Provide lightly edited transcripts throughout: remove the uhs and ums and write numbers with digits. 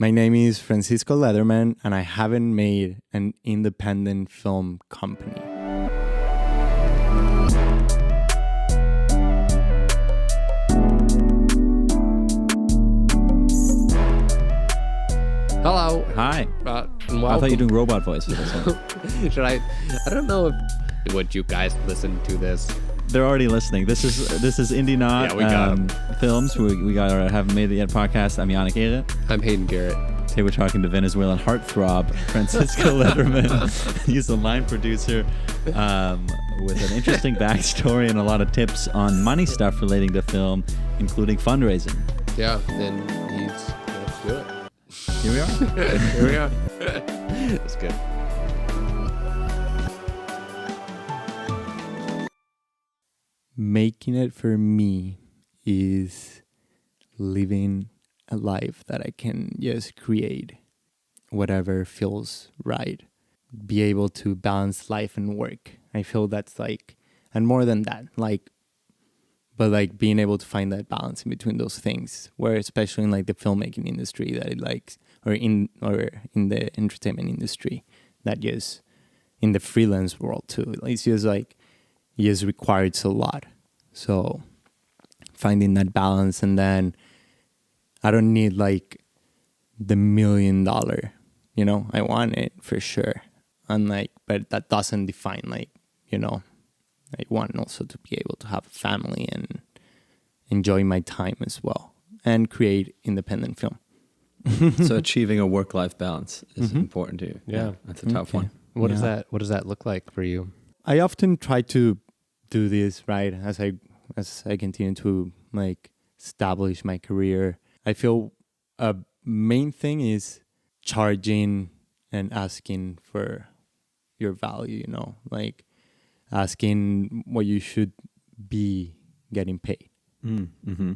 My name is Francisco Lederman, and I haven't made an independent film company. Hello. Hi. And I thought you welcome. were doing robot voice for this one. Should I don't know if would you guys listen to this. They're already listening. This is Indie Not Yeah, we got 'em. Films. We got our Haven't Made It Yet podcast. I'm Yannick Ere. I'm Hayden Garrett. Today we're talking to Venezuelan heartthrob Francisco Lederman. He's a line producer with an interesting backstory and a lot of tips on money stuff relating to film, including fundraising. Yeah, then let's do it. Here we are. Here we are. That's good. Making it for me is living a life that I can just create whatever feels right. Be able to balance life and work. I feel that's like, and more than that, but being able to find that balance in between those things, where especially in like the filmmaking industry that it likes, or in the entertainment industry, that just in the freelance world too. It's just like, it just requires a lot. So finding that balance, and then I don't need like the $1 million, I want it for sure. And but that doesn't define I want also to be able to have a family and enjoy my time as well and create independent film. So achieving a work-life balance is important to you. Yeah. That's a tough one. What does that look like for you? I often try to do this right as I continue to establish my career. I feel a main thing is charging and asking for your value, asking what you should be getting paid. Mm-hmm.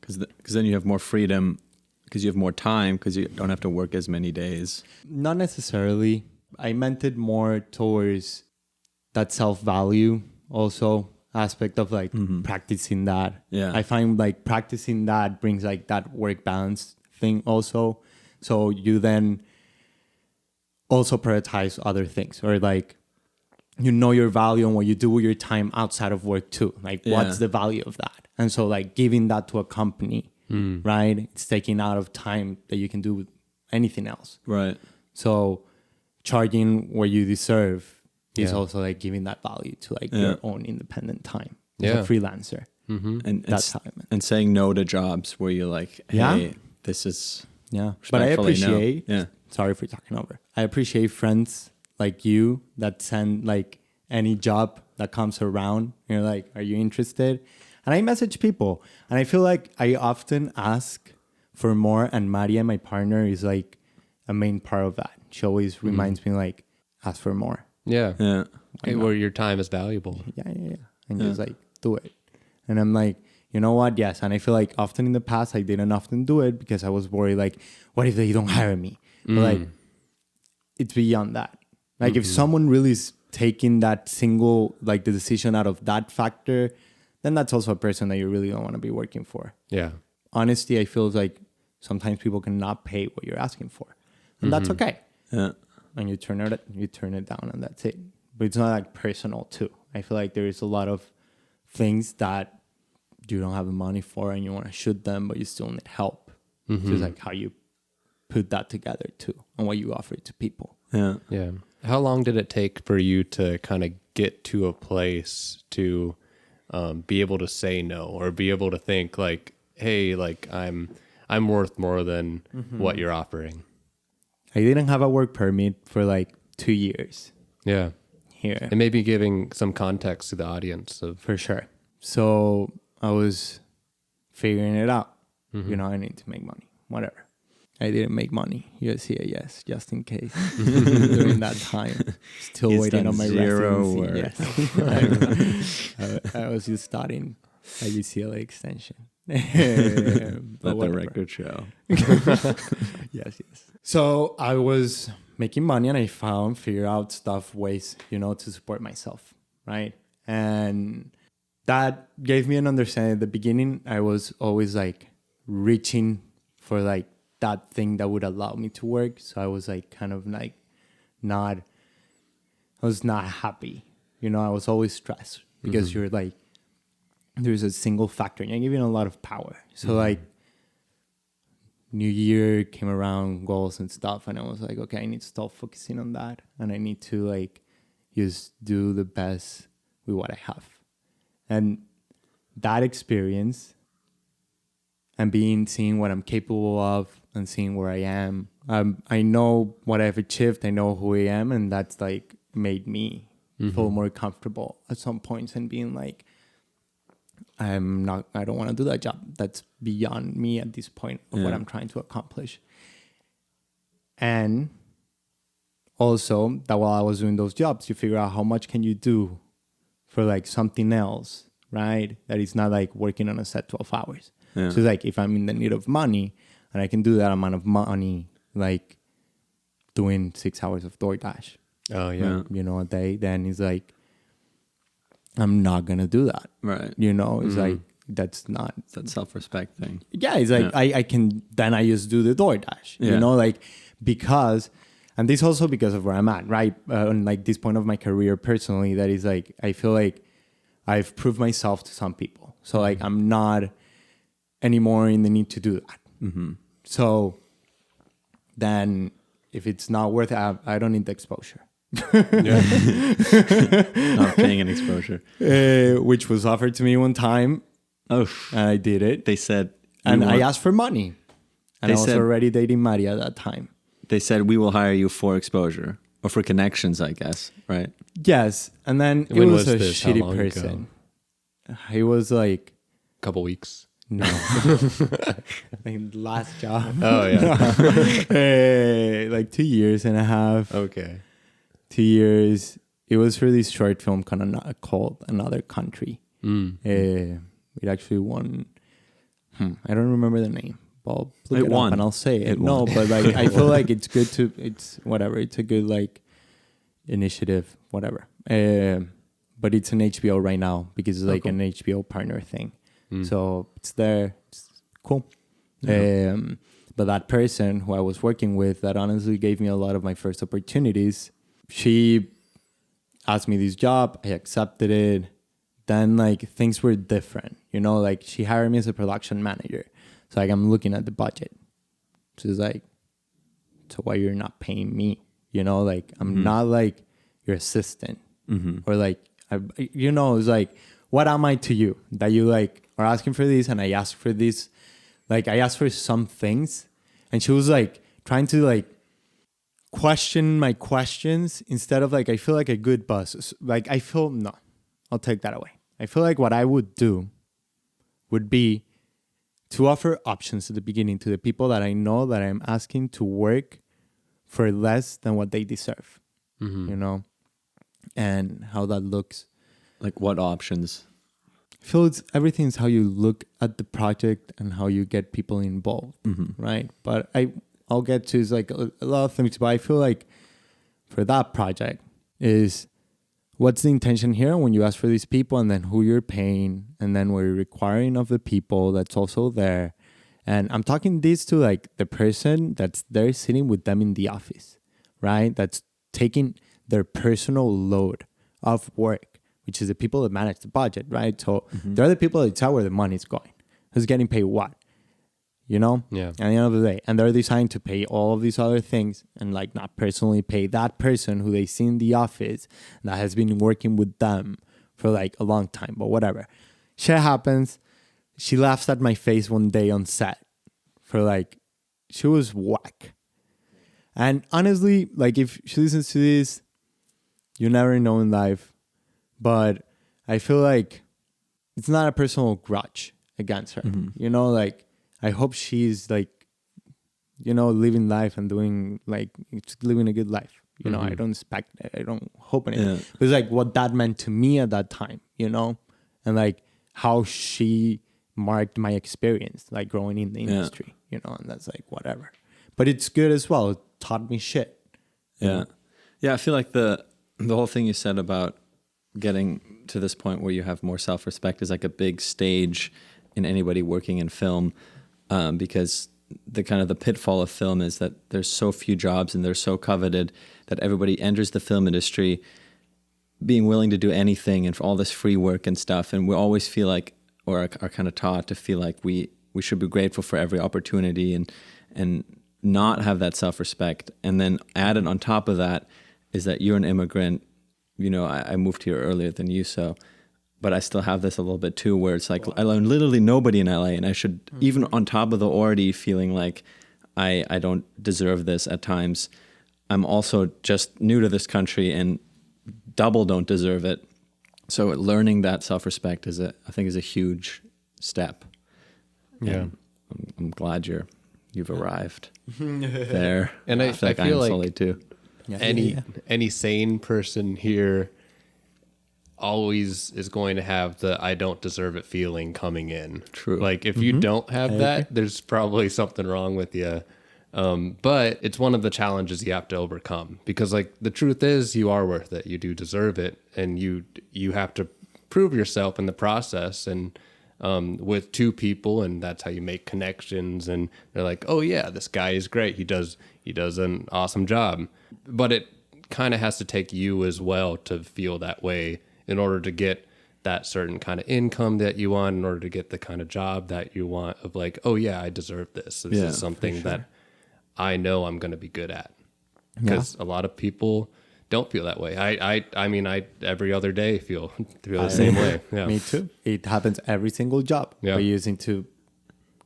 Because then you have more freedom, because you have more time, because you don't have to work as many days. Not necessarily. I meant it more towards that self-value also aspect of practicing that. Yeah. I find practicing that brings that work balance thing also. So you then also prioritize other things, or your value and what you do with your time outside of work too. What's the value of that? And so giving that to a company, right? It's taking out of time that you can do with anything else. Right. So charging what you deserve is also giving that value to your own independent time as a freelancer. Mm-hmm. And that's how I meant. And saying no to jobs where you're like, hey, this is But I appreciate no. Sorry for talking over. I appreciate friends like you that send any job that comes around. You're like, are you interested? And I message people, and I feel like I often ask for more, and Maria, my partner, is a main part of that. She always reminds me ask for more. Yeah. Yeah. Where your time is valuable. Yeah. And just do it. And I'm you know what? Yes. And I feel often in the past I didn't often do it because I was worried what if they don't hire me? But it's beyond that. If someone really is taking that single the decision out of that factor, then that's also a person that you really don't want to be working for. Yeah. Honesty, I feel sometimes people cannot pay what you're asking for. And that's okay. Yeah. And you turn it down, and that's it. But it's not personal too. I feel there is a lot of things that you don't have the money for and you want to shoot them, but you still need help. Just how you put that together too, and what you offer to people. Yeah. Yeah. How long did it take for you to kind of get to a place to be able to say no, or be able to think hey, I'm worth more than what you're offering? I didn't have a work permit for 2 years. Yeah. Here. And maybe giving some context to the audience of. For sure. So I was figuring it out. I need to make money. Whatever. I didn't make money. USCIS, just in case. During that time. Still He's waiting on my zero residency. Yes. I was just studying at UCLA Extension. Let the record show. Yes. So I was making money, and I figure out ways, to support myself, right? And that gave me an understanding. At the beginning, I was always reaching for that thing that would allow me to work. So I was like kind of like I was not happy. You know, I was always stressed because you're like, there's a single factor and you're giving a lot of power. So like New Year came around, goals and stuff. And I was like, okay, I need to stop focusing on that. And I need to like just do the best with what I have. And that experience and seeing what I'm capable of and seeing where I am. I know what I've achieved. I know who I am. And that's like made me feel more comfortable at some points and being like, I don't want to do that job. That's beyond me at this point of what I'm trying to accomplish. And also that while I was doing those jobs, you figure out how much can you do for like something else, right? That is not like working on a set 12 hours. Yeah. So it's like if I'm in the need of money and I can do that amount of money, like doing 6 hours of DoorDash, you know, a day, then it's like, I'm not going to do that. Right. You know, it's like, that's not. It's that self-respect thing. Yeah. It's like, I just do the DoorDash, you know, like, because, and this also because of where I'm at, right? On like this point of my career personally, that is like, I feel like I've proved myself to some people. So like, I'm not anymore in the need to do that. So then if it's not worth it, I don't need the exposure. Not paying an exposure. Which was offered to me one time. Oh. And I did it. They said... I asked for money. And I was already dating Maria at that time. They said, we will hire you for exposure. Or for connections, I guess, right? Yes. And then it was a shitty person. It was like... A couple weeks. No. Like last job. Oh, yeah. Like 2 years and a half. Okay. 2 years. It was for this short film called Another Country. It actually won. I don't remember the name. But look it won. Up and I'll say it. No, but like I feel like it's good to. It's whatever. It's a good like initiative. Whatever. But it's an HBO right now because it's like an HBO partner thing. So it's there. It's cool. Yeah. But that person who I was working with, that honestly gave me a lot of my first opportunities. She asked me this job. I accepted it. Then like things were different, you know, like she hired me as a production manager. So like I'm looking at the budget. She's like, so why you're not paying me? You know, like I'm not like your assistant or like, you know, it's like, what am I to you that you like are asking for this? And I asked for this, like I asked for some things and she was like trying to like question my questions instead of like, I feel like a good boss. Like I feel, no, I'll take that away. I feel like what I would do would be to offer options at the beginning to the people that I know that I'm asking to work for less than what they deserve, you know, and how that looks. Like what options? I feel everything's how you look at the project and how you get people involved, right? But I'll get to is like a lot of things, but I feel like for that project is what's the intention here when you ask for these people and then who you're paying and then what you're requiring of the people that's also there. And I'm talking this to like the person that's there sitting with them in the office, right? That's taking their personal load of work, which is the people that manage the budget, right? So they're the people that decide where the money's going, who's getting paid what, you know? Yeah. At the end of the day. And they're designed to pay all of these other things and like not personally pay that person who they see in the office that has been working with them for like a long time, but whatever. Shit happens. She laughs at my face one day on set for like, she was whack. And honestly, like if she listens to this, you never know in life. But I feel like it's not a personal grudge against her. You know, like I hope she's like, you know, living life and doing like living a good life. You know, I don't hope anything. Yeah. But it's like what that meant to me at that time, you know, and like how she marked my experience, like growing in the industry, you know, and that's like whatever. But it's good as well. It taught me shit. Yeah. Yeah. I feel like the whole thing you said about getting to this point where you have more self-respect is like a big stage in anybody working in film, because the kind of the pitfall of film is that there's so few jobs and they're so coveted that everybody enters the film industry being willing to do anything and for all this free work and stuff. And we always feel like, or are kind of taught to feel like we should be grateful for every opportunity and not have that self-respect. And then added on top of that is that you're an immigrant. You know, I moved here earlier than you, but I still have this a little bit too, where it's like I learned literally nobody in LA, and I should, even on top of the already feeling like I don't deserve this at times, I'm also just new to this country and double don't deserve it. So learning that self-respect I think is a huge step. Yeah. And I'm glad you've arrived there. And I feel I'm like slowly too. Yeah. any sane person here always is going to have the I don't deserve it feeling coming in. True. Like if you don't have that, there's probably something wrong with you. But it's one of the challenges you have to overcome, because like the truth is you are worth it. You do deserve it, and you have to prove yourself in the process, and with two people, and that's how you make connections. And they're like, oh yeah, this guy is great. He does an awesome job. But it kind of has to take you as well to feel that way in order to get that certain kind of income that you want, in order to get the kind of job that you want, of like, oh yeah, I deserve this. This is something that I know I'm going to be good at. Because a lot of people don't feel that way. I mean, every other day feel the same way. Yeah. Me too. It happens every single job. Yeah. But you just need to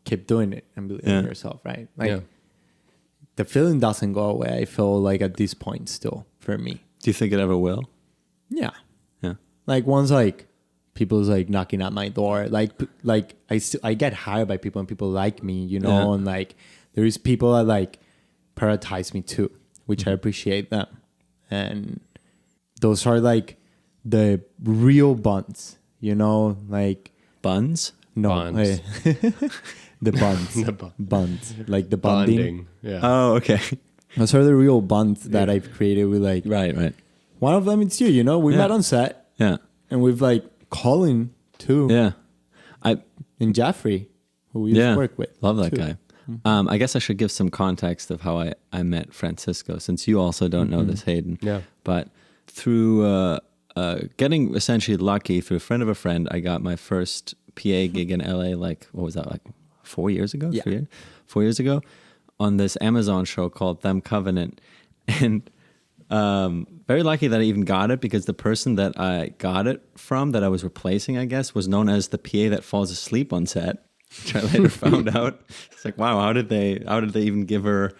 keep doing it and believe in yourself, right? Like the feeling doesn't go away. I feel like at this point still for me. Do you think it ever will? Yeah. Yeah. Like once like people's like knocking at my door, like I get hired by people and people like me, you know, and like there is people that like prioritize me too, which I appreciate them. And those are like the real bonds, you know, like Buns? no, Bonds. the bonds, bonds, like the bonding. Bonding. Yeah. Oh, okay. Those are the real bonds that I've created with like Right. one of them. It's you know, we met on set, Yeah. and we've like Colin too, Yeah. and Jeffrey, who we used to work with. Love that too. guy. I guess I should give some context of how I met Francisco, since you also don't know this, Hayden. Yeah. But through getting essentially lucky, through a friend of a friend, I got my first PA gig in LA, like, what was that, like 4 years ago? Yeah. 4 years ago, on this Amazon show called Them Covenant. And very lucky that I even got it, because the person that I got it from, that I was replacing, I guess, was known as the PA that falls asleep on set. Which I later found out. It's like, wow, how did they even give her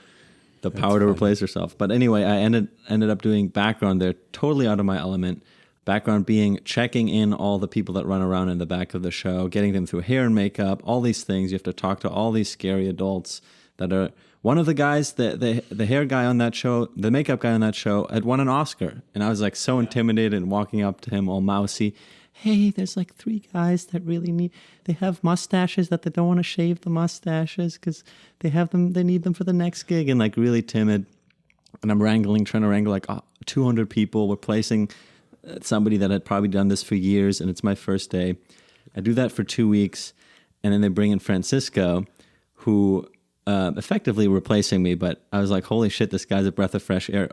the power to replace herself? But anyway, I ended up doing background there, totally out of my element. Background being checking in all the people that run around in the back of the show, getting them through hair and makeup, all these things. You have to talk to all these scary adults that are. One of the guys, the hair guy on that show, the makeup guy on that show, had won an Oscar, and I was like so intimidated and walking up to him all mousy. Hey, there's like 3 guys that really they have mustaches that they don't want to shave the mustaches because they need them for the next gig, and like really timid. And I'm trying to wrangle like 200 people. We're placing somebody that had probably done this for years, and it's my first day. I do that for 2 weeks, and then they bring in Francisco, who effectively replacing me. But I was like, holy shit, this guy's a breath of fresh air.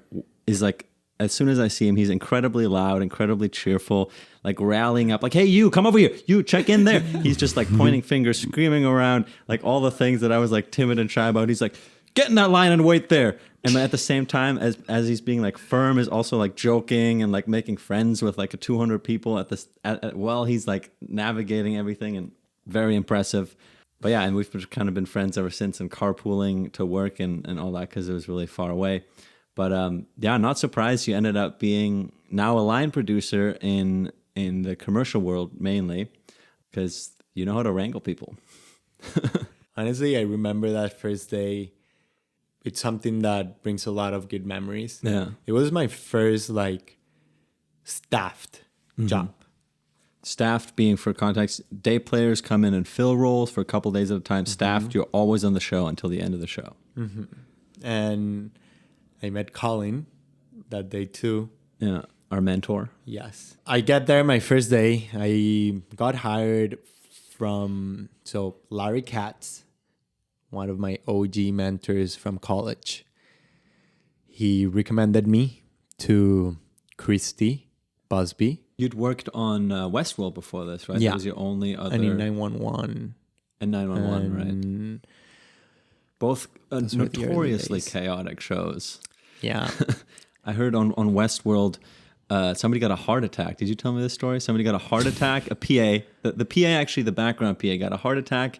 Is like, as soon as I see him, he's incredibly loud, incredibly cheerful, like rallying up, like, hey, you, come over here. You, check in there. He's just like pointing fingers, screaming around, like all the things that I was like timid and shy about. He's like, get in that line and wait there. And at the same time, as he's being like firm, is also like joking and like making friends with like 200 people while he's like navigating everything, and very impressive. But yeah, and we've kind of been friends ever since, and carpooling to work and all that, because it was really far away. But yeah, not surprised you ended up being now a line producer in the commercial world, mainly because you know how to wrangle people. Honestly, I remember that first day. It's something that brings a lot of good memories. Yeah. It was my first like staffed job. Staffed being, for context, day players come in and fill roles for a couple days at a time. Staffed, you're always on the show until the end of the show. And I met Colin that day too. Yeah, our mentor. Yes. I get there my first day. I got hired from Larry Katz one of my OG mentors from college. He recommended me to Christy Busby. You'd worked on Westworld before this, right? Yeah. That was your only other... And in 911. And 911, right? Both notoriously chaotic shows. Yeah. I heard on Westworld, somebody got a heart attack. Did you tell me this story? Somebody got a heart attack. A PA, the PA, actually the background PA, got a heart attack.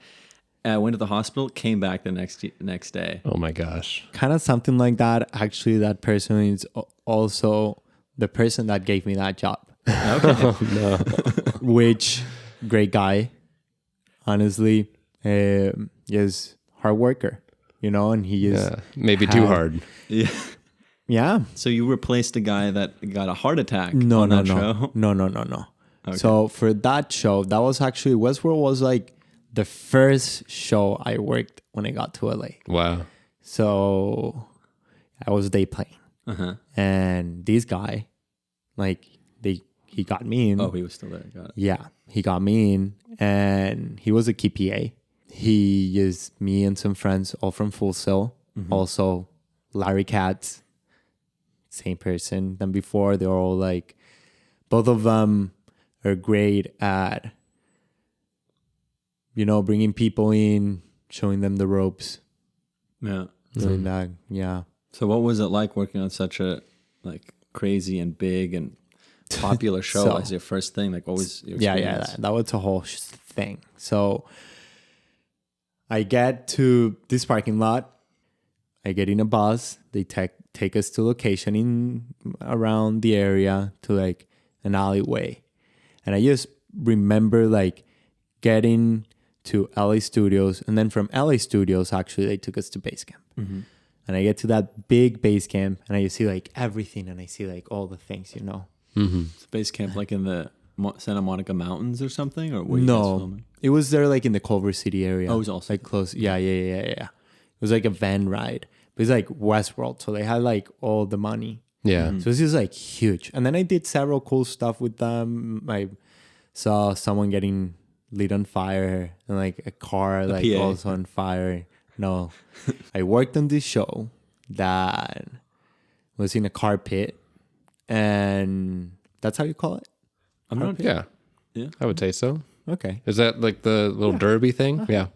Went to the hospital, came back the next day. Oh my gosh. Kind of something like that. Actually, that person is also the person that gave me that job. Okay. Oh, no. Which, great guy. Honestly, is hard worker, and he is... Yeah, maybe too hard. Yeah. Yeah. So you replaced a guy that got a heart attack No. on that show? No. Okay. So for that show, that was actually... Westworld was like the first show I worked when I got to LA. Wow. So I was day playing. Uh-huh. And this guy, he got me in. Oh, he was still there. Got it. Yeah, he got me in, and he was a key PA. He is me and some friends, all from Full Sail. Mm-hmm. Also, Larry Katz, same person than before. They're all like, both of them are great at, bringing people in, showing them the ropes. Yeah. Doing that, yeah. So what was it like working on such a crazy and big and popular show as your first thing? What was your experience? Yeah, that was a whole thing. So I get to this parking lot. I get in a bus. They take us to location in around the area to an alleyway. And I just remember getting to LA Studios, and then from LA Studios, actually, they took us to base camp. Mm-hmm. And I get to that big base camp, and I see everything, and I see all the things, Mm-hmm. It's base camp in the Santa Monica Mountains or something, or were you guys filming? It was there in the Culver City area. Oh, it was also close. Yeah. It was a van ride, but it's Westworld, so they had all the money. Yeah. Mm-hmm. So it's just huge. And then I did several cool stuff with them. I saw someone getting lit on fire, and a car also on fire. No, I worked on this show that was in a car pit, and that's how you call it? I'm not. Yeah. Yeah. I would say so. Okay. Is that the little derby thing? Yeah.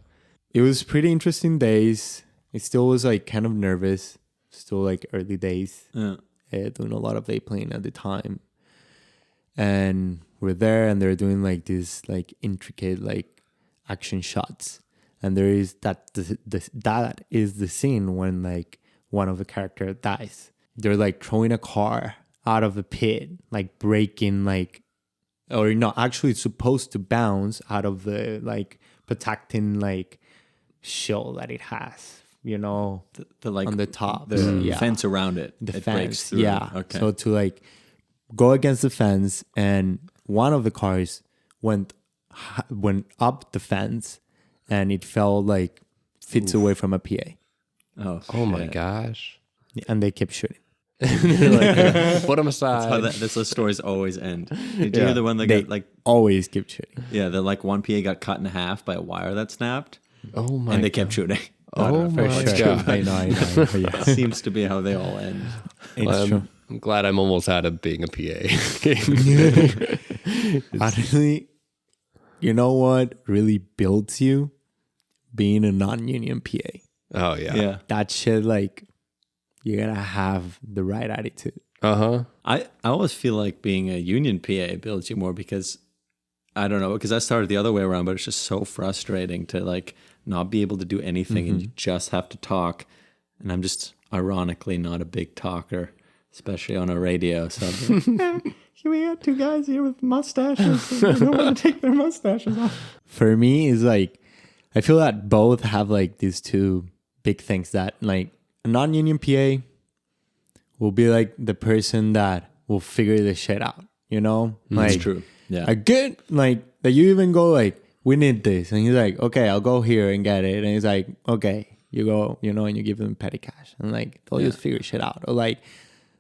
It was pretty interesting days. I still was kind of nervous. Still early days. Yeah. Doing a lot of day playing at the time. And we're there, and they're doing these intricate action shots. And there is that is the scene when one of the characters dies. They're throwing a car out of the pit, breaking or no, actually it's supposed to bounce out of the protecting shield that it has, the on the top, the fence around it. The it fence, breaks through. yeah. Okay. So to go against the fence, and one of the cars went up the fence, and it fell feet away from a PA. Oh my gosh. And they kept shooting. Put them aside. That's how this stories always end. Did you hear the one that They got always keep shooting. Yeah, the one PA got cut in half by a wire that snapped, Oh my. and they kept shooting. Oh For my sure. god. I know. But yeah. Seems to be how they all end. It's true. I'm glad I'm almost out of being a PA. Honestly, you know what really builds you? Being a non-union PA. Oh yeah. Yeah. That shit, you gotta have the right attitude. Uh-huh. I always feel like being a union PA builds you more because I don't know, because I started the other way around, but it's just so frustrating to not be able to do anything and you just have to talk. And I'm just ironically not a big talker, especially on a radio. So we got two guys here with mustaches and they don't want to take their mustaches off. For me, is I feel that both have these two big things that a non-union PA will be the person that will figure this shit out, That's true. Yeah. A good, that you even go we need this. And he's okay, I'll go here and get it. And he's okay, you go, and you give them petty cash. And they'll just figure shit out. Or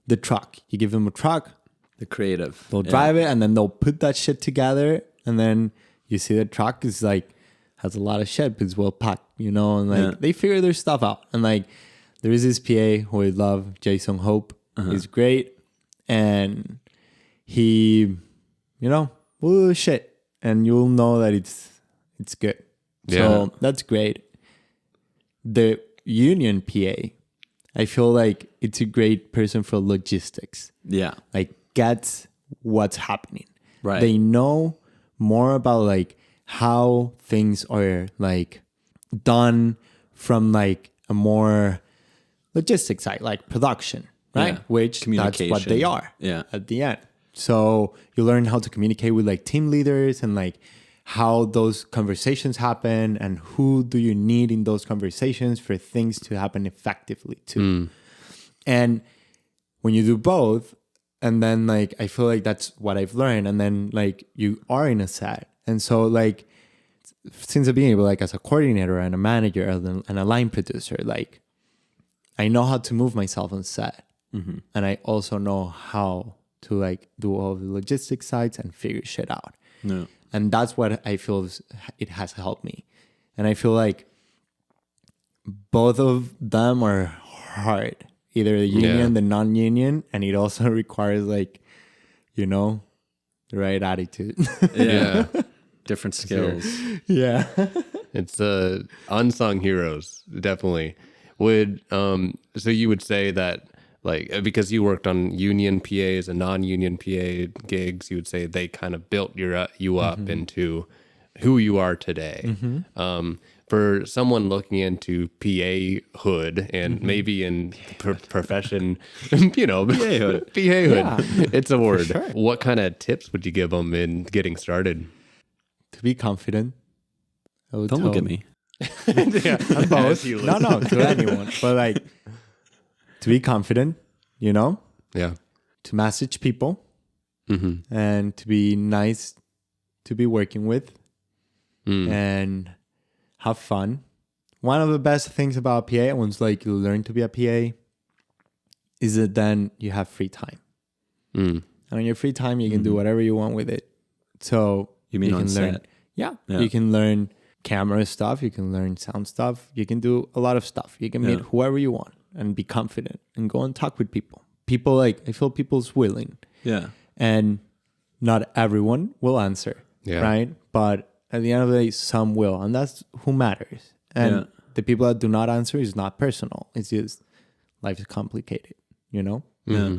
the truck, you give them a truck. The creative. They'll drive it, and then they'll put that shit together. And then you see the truck is has a lot of shit, but it's well packed, you know, and like Yeah. they figure their stuff out. And like there is this PA who I love, Jason Hope. He's great. And he, you know, will do shit. And you'll know that it's good. So that's great. The union PA, I feel like it's a great person for logistics. Yeah. Like gets what's happening. Right. They know more about like how things are like done from like a more logistic side, like production, right? Yeah. Which that's what they are at the end. So you learn how to communicate with like team leaders and like how those conversations happen and who do you need in those conversations for things to happen effectively too. And when you do both, and then like I feel like that's what I've learned, and then like you are in a set, and so like since the beginning, like as a coordinator and a manager and a line producer, like I know how to move myself on set, and I also know how to like do all the logistic sides and figure shit out. No. And that's what I feel it has helped me. And I feel like both of them are hard, either the union, the non-union, and it also requires like, you know, the right attitude. Yeah. Different skills. Yeah. It's unsung heroes, definitely. Would so you would say that, like, because you worked on union PAs and non-union PA gigs, you would say they kind of built you up into who you are today. For someone looking into PA hood and maybe in profession, you know, PA hood, it's a word. Sure. What kind of tips would you give them in getting started? To be confident. Don't look at me. Both. No, to anyone. But like, to be confident, you know? Yeah. To message people and to be nice to be working with and have fun. One of the best things about PA, once like you learn to be a PA, is that then you have free time. And on your free time, you can do whatever you want with it. So You mean can on learn, set? Yeah. Yeah. You can learn camera stuff. You can learn sound stuff. You can do a lot of stuff. You can meet whoever you want and be confident and go and talk with people. People like, I feel people's willing. Yeah. And not everyone will answer, right? But at the end of the day, some will. And that's who matters. And the people that do not answer is not personal. It's just life is complicated, you know? Yeah.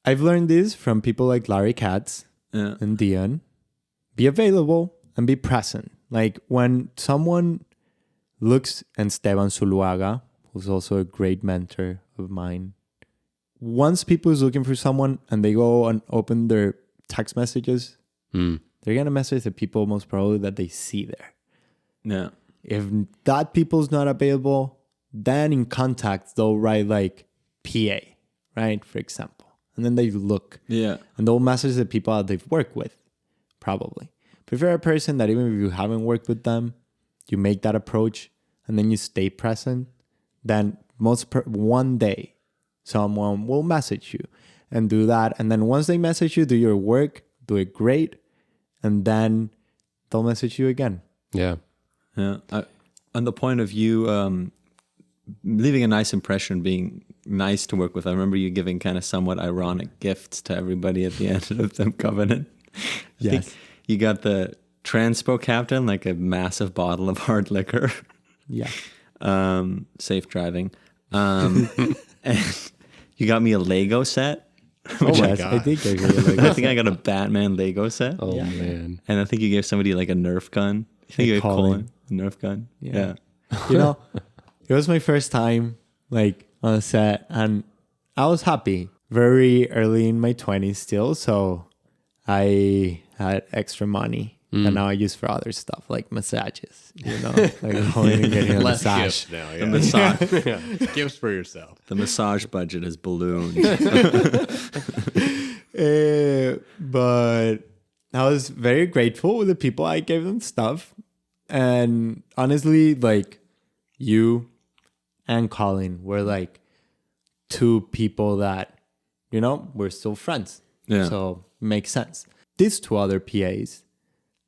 I've learned this from people like Larry Katz and Dion. Be available and be present. Like when someone looks, and Esteban Zuluaga, who's also a great mentor of mine, once people is looking for someone and they go and open their text messages, they're going to message the people most probably that they see there. Yeah. If that people's not available, then in contacts, they'll write like PA, right? For example. And then they look. Yeah. And they'll message the people that they've worked with, probably. But if you're a person that even if you haven't worked with them, you make that approach and then you stay present, then one day someone will message you and do that. And then once they message you, do your work, do it great, and then they'll message you again. Yeah. Yeah. On the point of you leaving a nice impression, being nice to work with, I remember you giving kind of somewhat ironic gifts to everybody at the end of the Covenant. Yes. You got the Transpo captain, like a massive bottle of hard liquor. Yeah. Safe driving. And you got me a Lego set. Oh my Yes, God. I did give you a Lego. I think I got a Batman Lego set. Oh man. And I think you gave somebody like a Nerf gun. I think you gave Colin a Nerf gun. Yeah. You know, it was my first time like on a set and I was happy. Very early in my 20s still, so I had extra money. And now I use for other stuff like massages, you know, like going and getting a Less massage. gifts now. Yeah. The massage. Yeah. Gifts for yourself. The massage budget has ballooned. But I was very grateful with the people I gave them stuff. And honestly, like you and Colin were like two people that, you know, we're still friends. Yeah. So it makes sense. These two other PAs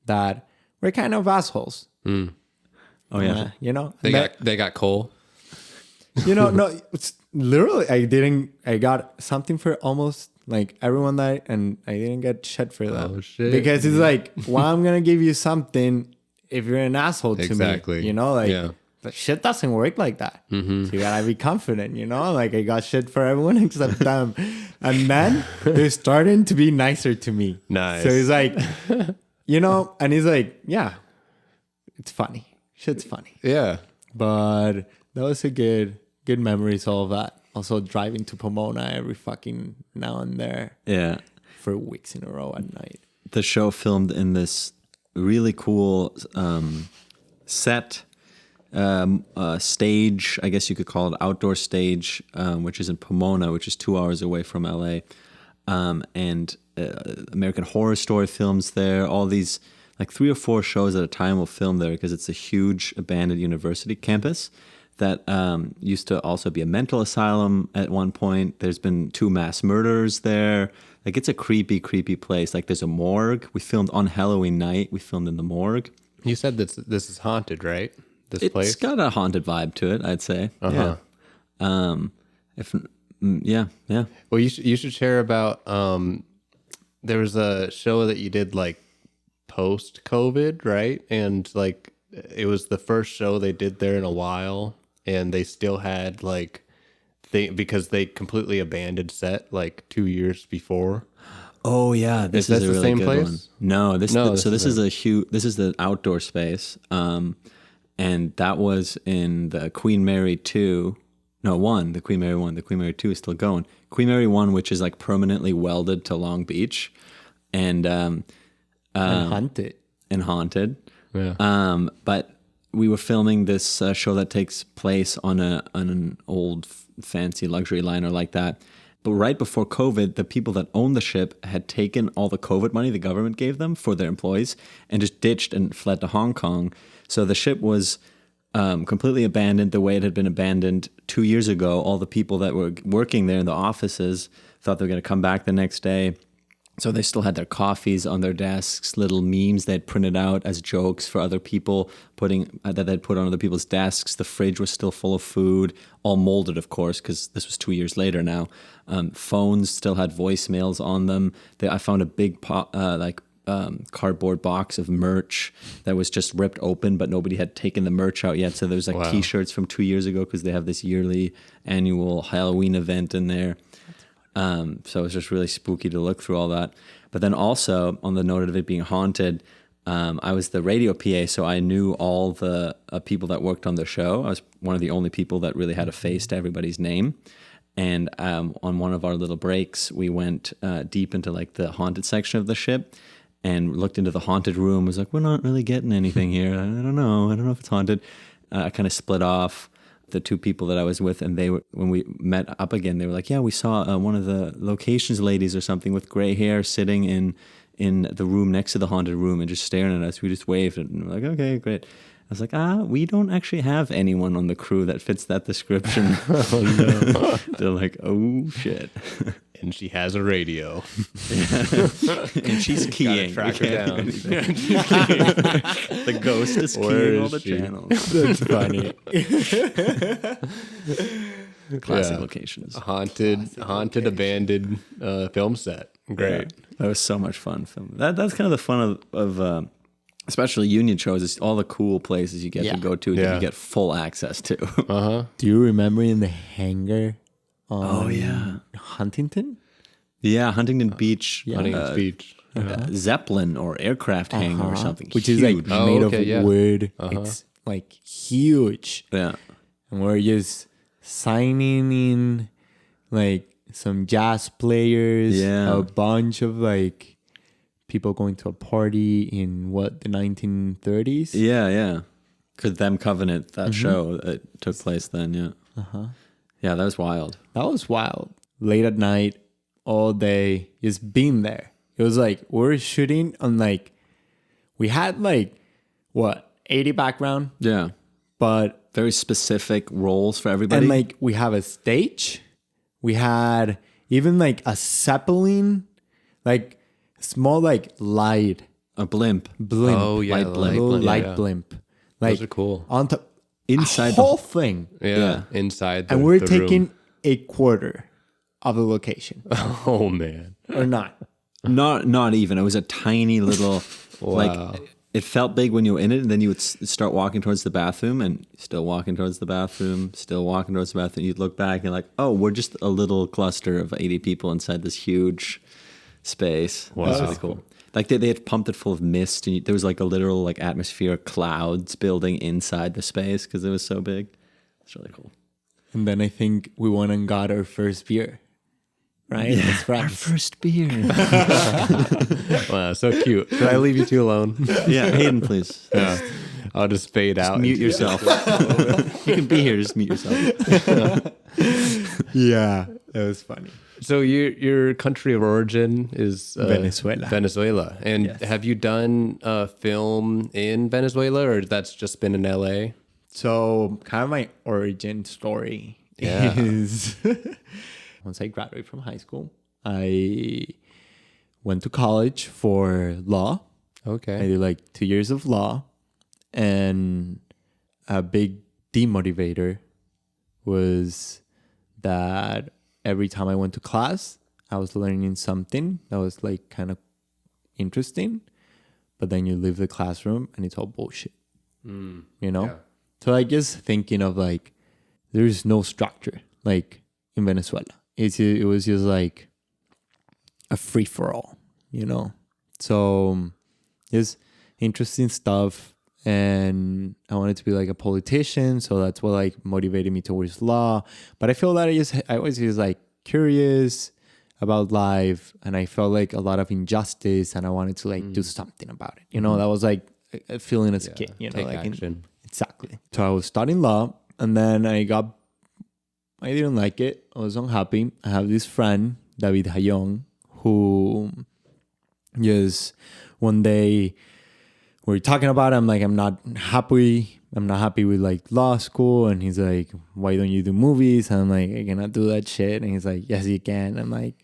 that were kind of assholes. Oh yeah. You know, They got coal. you know, no, it's literally, I got something for almost like everyone that, and I didn't get shit for that. Oh, shit. Because it's like, why I'm going to give you something if you're an asshole to Exactly. me, you know, like Yeah. the shit doesn't work like that. So you gotta be confident, you know, like I got shit for everyone except them. And then they're starting to be nicer to me. Nice. So he's like, you know, and he's like, yeah, it's funny. Shit's funny. Yeah. But that was a good memories, all of that. Also driving to Pomona every fucking now and there Yeah. for weeks in a row at night. The show filmed in this really cool set, stage, I guess you could call it outdoor stage, which is in Pomona, which is 2 hours away from LA. And American Horror Story films there. All these, like 3 or 4 shows at a time will film there because it's a huge abandoned university campus that used to also be a mental asylum at one point. There's been 2 mass murders there. Like, it's a creepy, creepy place. Like, there's a morgue. We filmed on Halloween night. We filmed in the morgue. You said this is haunted, right? This It's place? got a haunted vibe to it, I'd say. Uh-huh. Yeah. Yeah. Well, you should share about there was a show that you did like post COVID, right? And like it was the first show they did there in a while, and they still had like because they completely abandoned set like 2 years before. Oh yeah, this Is is that a the really same good place? one. No, this is a huge. This is the outdoor space, and that was in the Queen Mary 2. No, 1. The Queen Mary 1. The Queen Mary 2 is still going. Queen Mary 1, which is like permanently welded to Long Beach, and Haunted. haunted. Yeah. But we were filming this show that takes place on an old fancy luxury liner like that. But right before COVID, the people that owned the ship had taken all the COVID money the government gave them for their employees and just ditched and fled to Hong Kong. So the ship was completely abandoned the way it had been abandoned 2 years ago. All the people that were working there in the offices thought they were going to come back the next day. So they still had their coffees on their desks, little memes they'd printed out as jokes for other people, that they'd put on other people's desks. The fridge was still full of food, all molded, of course, because this was 2 years later now. Phones still had voicemails on them. I found a big cardboard box of merch that was just ripped open, but nobody had taken the merch out yet. So there was like Wow. T-shirts from 2 years ago because they have this yearly annual Halloween event in there. So it was just really spooky to look through all that. But then also on the note of it being haunted, I was the radio PA, so I knew all the people that worked on the show. I was one of the only people that really had a face to everybody's name. And on one of our little breaks, we went deep into like the haunted section of the ship and looked into the haunted room. Was like, we're not really getting anything here. I don't know if it's haunted. I kind of split off the 2 people that I was with, and they were, when we met up again, they were like, yeah, we saw one of the locations ladies or something with gray hair sitting in the room next to the haunted room and just staring at us. We just waved and we're like, okay, great. I was like, we don't actually have anyone on the crew that fits that description. Oh, no. They're like, oh shit. And she has a radio. And she's keying. Gotta track her down. The ghost is Where keying is all the she? channels. That's funny. Classic Yeah. locations. Haunted abandoned film set. Great. That was so much fun filming. That's kind of the fun of especially union shows, is all the cool places you get to go to that Yeah. you get full access to. Do you remember in the hangar on yeah. Huntington? Yeah, Huntington Beach. Huntington Beach. Zeppelin or aircraft hangar or something. Which is like huge. Oh, made okay, of yeah. wood. It's like huge. Yeah. And we're just signing in like some jazz players, Yeah. a bunch of like people going to a party in the 1930s. Yeah. Because Them Covenant, that show, it took place then, yeah. Yeah, that was wild. That was wild. Late at night, all day, just being there. It was like we're shooting on like, we had like, 80 background, Yeah. but Very specific roles for everybody. and like we have a stage. We had even like a Zeppelin, like small like light a blimp. blimp. Oh, yeah. Light the blimp. Little blimp, light yeah. blimp Like Those are cool. on top Inside the whole thing. Yeah, inside the And we're the taking room. a quarter of the location. Oh man. Or not. Not even. It was a tiny little, Wow. like, it felt big when you were in it, and then you would start walking towards the bathroom, and still walking towards the bathroom, still walking towards the bathroom. You'd look back and like, oh, we're just a little cluster of 80 people inside this huge space. Wow. That's really cool. Like they had pumped it full of mist, and there was like a literal like atmosphere of clouds building inside the space because it was so big. It's really cool. And then I think we went and got our first beer. Right? Yeah, As friends. our first beer. Wow, so cute. Should I leave you two alone? Yeah, Hayden, please. Yeah. I'll just fade out. Mute yourself. You can be here, just mute yourself. Yeah, that was funny. So your country of origin is Venezuela. Venezuela. And Yes. have you done a film in Venezuela, or that's just been in LA? So kind of my origin story Yeah. is once I graduated from high school, I went to college for law. I Okay. did like 2 years of law, and a big demotivator was that every time I went to class, I was learning something that was like kind of interesting, but then you leave the classroom and it's all bullshit, you know? Yeah. So I guess thinking of like, there's no structure like in Venezuela. It was just like a free for all, you know? So just interesting stuff. And I wanted to be like a politician. So that's what like motivated me towards law. But I feel that I was just like curious about life. And I felt like a lot of injustice and I wanted to like do something about it. You know, that was like a feeling as a kid, you know, Take like action. exactly. So I was studying law and then I didn't like it. I was unhappy. I have this friend, David Hayong, who just one day we were talking about it. I'm like, I'm not happy with like law school. And he's like, why don't you do movies? And I'm like, I cannot do that shit. And he's like, yes, you can. I'm like,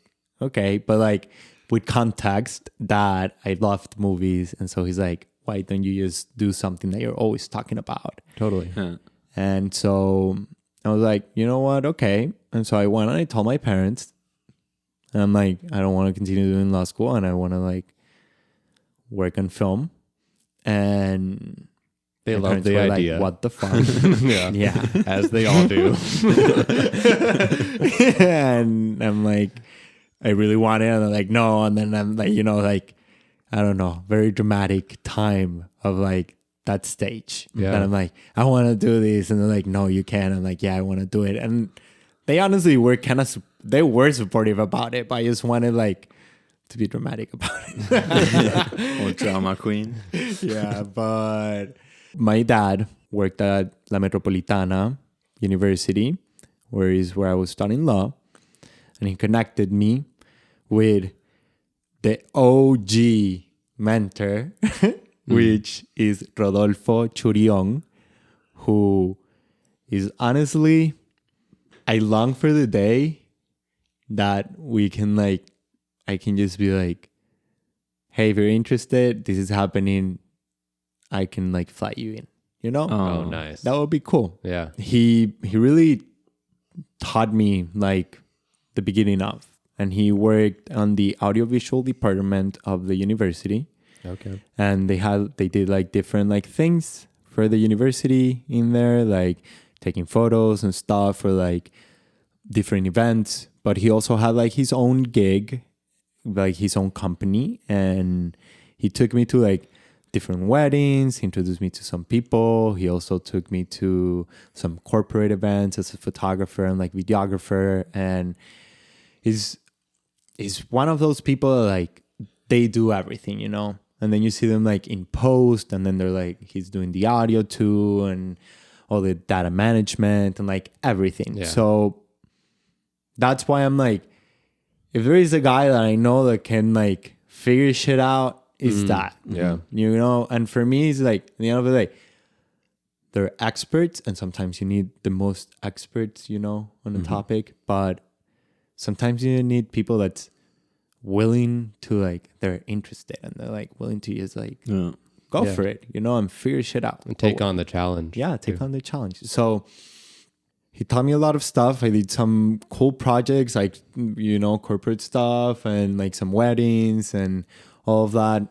okay. But like with context that I loved movies. And so he's like, why don't you just do something that you're always talking about? Totally. Yeah. And so I was like, you know what? Okay. And so I went and I told my parents, and I'm like, I don't want to continue doing law school and I want to like work on film. And They my love parents the were idea. Like, what the fuck? Yeah. Yeah. As they all do. And I'm like, I really want it. And they're like, no. And then I'm like, you know, like, I don't know, very dramatic time of like that stage. Yeah. And I'm like, I want to do this. And they're like, no, you can't. I'm like, yeah, I want to do it. And they honestly were they were supportive about it, but I just wanted like to be dramatic about it. Or drama queen. Yeah, but my dad worked at La Metropolitana University, where I was studying law, and he connected me with the OG mentor, which is Rodolfo Churion, who is honestly, I long for the day that we can like, I can just be like, hey, if you're interested, this is happening. I can like fly you in, you know? Oh, nice. That would be cool. Yeah. He really taught me like the beginning of, and he worked on the audiovisual department of the university. Okay. And they did like different like things for the university in there, like taking photos and stuff for like different events. But he also had like his own gig, like his own company, and he took me to like different weddings. He introduced me to some people. He also took me to some corporate events as a photographer and like videographer. And he's one of those people that, like, they do everything, you know? And then you see them like in post, and then they're like, he's doing the audio too, and all the data management and like everything. Yeah. So that's why I'm like, if there is a guy that I know that can like figure shit out, is that. Yeah. You know? And for me, it's like, at the end of the day, they're experts, and sometimes you need the most experts, you know, on a topic. But sometimes you need people that's willing to like, they're interested and they're like willing to just like go go Yeah. for it, you know, and figure shit out. And take on the challenge. Yeah, take on the challenge. So he taught me a lot of stuff. I did some cool projects, like, you know, corporate stuff and like some weddings and all of that.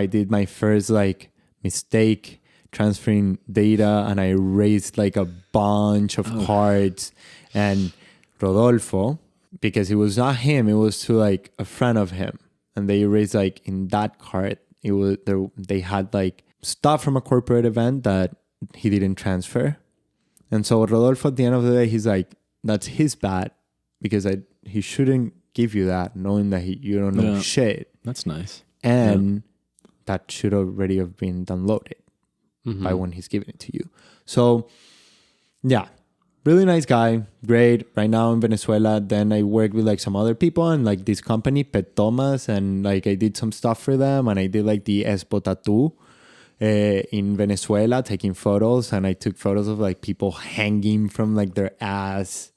I did my first like mistake transferring data, and I erased like a bunch of cards. And Rodolfo, because it was not him, it was to like a friend of him, and they erased like in that card, it was there. They had like stuff from a corporate event that he didn't transfer. And so Rodolfo, at the end of the day, he's like, that's his bad, because he shouldn't give you that, knowing that you don't know shit. That's nice. And that should already have been downloaded by when he's giving it to you. So, yeah, really nice guy. Great. Right now in Venezuela, then I work with like some other people and like this company, Pet Thomas, and like I did some stuff for them, and I did like the Espo tattoo in Venezuela, taking photos, and I took photos of like people hanging from like their ass.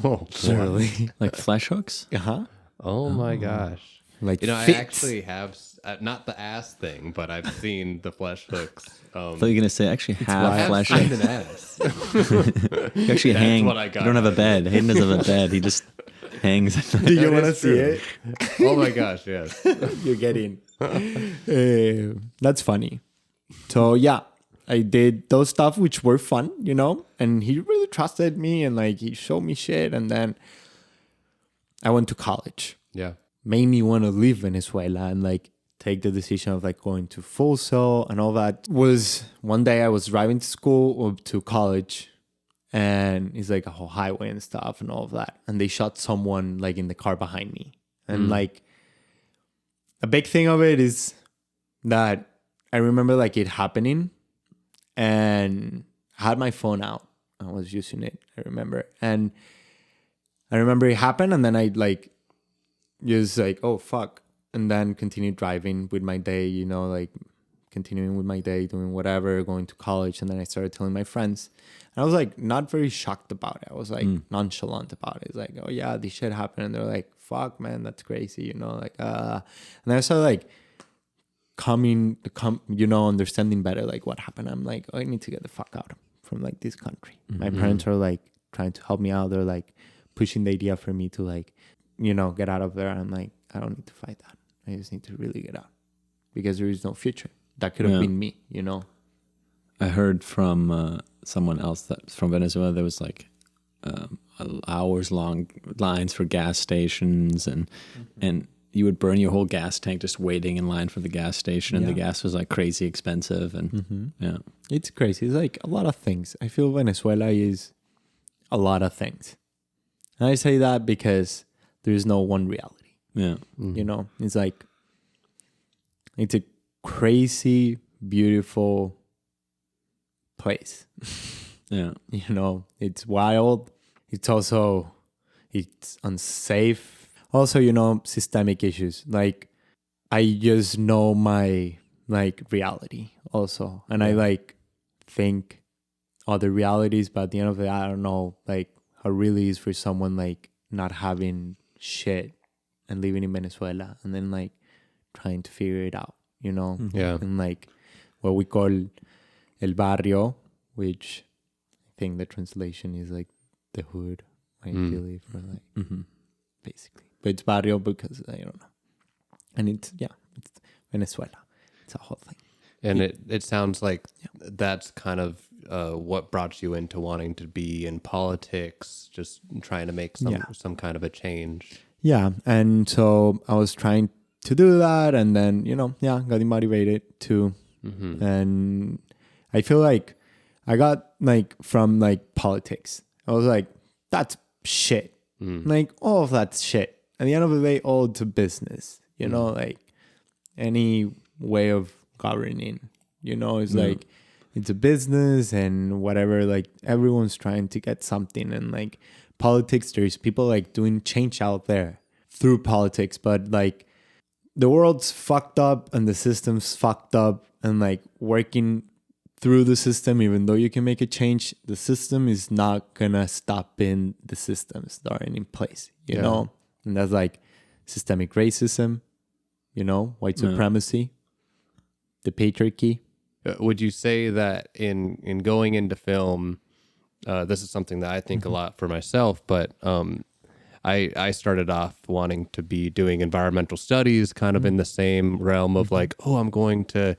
Oh, Really? Like flesh hooks? Uh-huh. oh my gosh. Like, You know, I fits. actually have, not the ass thing, but I've seen the flesh hooks. I thought you were going to say actually I have have flesh seen hooks. an ass. You actually That's hang. what I got You don't have a out of bed. Hayden doesn't have a bed. He just hangs. Do you That want to is see true. it? Oh my gosh, yes. You're getting. That's funny. So yeah, I did those stuff which were fun, you know, and he really trusted me and like he showed me shit. And then I went to college. Yeah. Made me want to leave Venezuela and like take the decision of like going to Full Sail and all that. Was one day I was driving to school or to college, and it's like a whole highway and stuff and all of that, and they shot someone like in the car behind me. And like a big thing of it is that I remember like it happening, and I had my phone out. I was using it, I remember. And I remember it happened, and then I like just like, oh fuck, and then continued driving with my day, you know, like continuing with my day, doing whatever, going to college. And then I started telling my friends, and I was like not very shocked about it. I was like nonchalant about it. It's like, oh yeah, this shit happened. And they're like, fuck man, that's crazy, you know, like and then I started like you know, understanding better like what happened. I'm like, oh, I need to get the fuck out from like this country. My parents are like trying to help me out. They're like pushing the idea for me to like, you know, get out of there. I'm like, I don't need to fight that. I just need to really get out, because there is no future. That could have been me, you know. I heard from someone else that's from Venezuela. There was like hours long lines for gas stations, and you would burn your whole gas tank just waiting in line for the gas station, and the gas was like crazy expensive. And It's crazy. It's like a lot of things. I feel Venezuela is a lot of things. And I say that because there is no one reality. You know, it's like, it's a crazy, beautiful place. Yeah. You know, it's wild. It's also, it's unsafe. Also, you know, systemic issues. Like, I just know my, like, reality also. And I, like, think other realities, but at the end of the day, I don't know, like, how it really is for someone, like, not having shit and living in Venezuela and then, like, trying to figure it out, you know? Yeah. And, like, what we call el barrio, which I think the translation is, like, the hood, ideally, for, like, basically. But it's barrio because I don't know. And it's Venezuela. It's a whole thing. And it sounds like that's kind of what brought you into wanting to be in politics, just trying to make some kind of a change. Yeah. And so I was trying to do that, and then, you know, got motivated too. And I feel like I got like from like politics, I was like, that's shit. Like all of that shit. At the end of the day, all to business, you know, like any way of governing, you know, it's like, it's a business and whatever, like everyone's trying to get something. And like politics, there's people like doing change out there through politics, but like the world's fucked up and the system's fucked up, and like working through the system, even though you can make a change, the system is not gonna stop in the systems that are in place, you know? And that's like systemic racism, you know, white supremacy, the patriarchy. Would you say that in going into film, this is something that I think a lot for myself, but I started off wanting to be doing environmental studies, kind of in the same realm of like, oh, I'm going to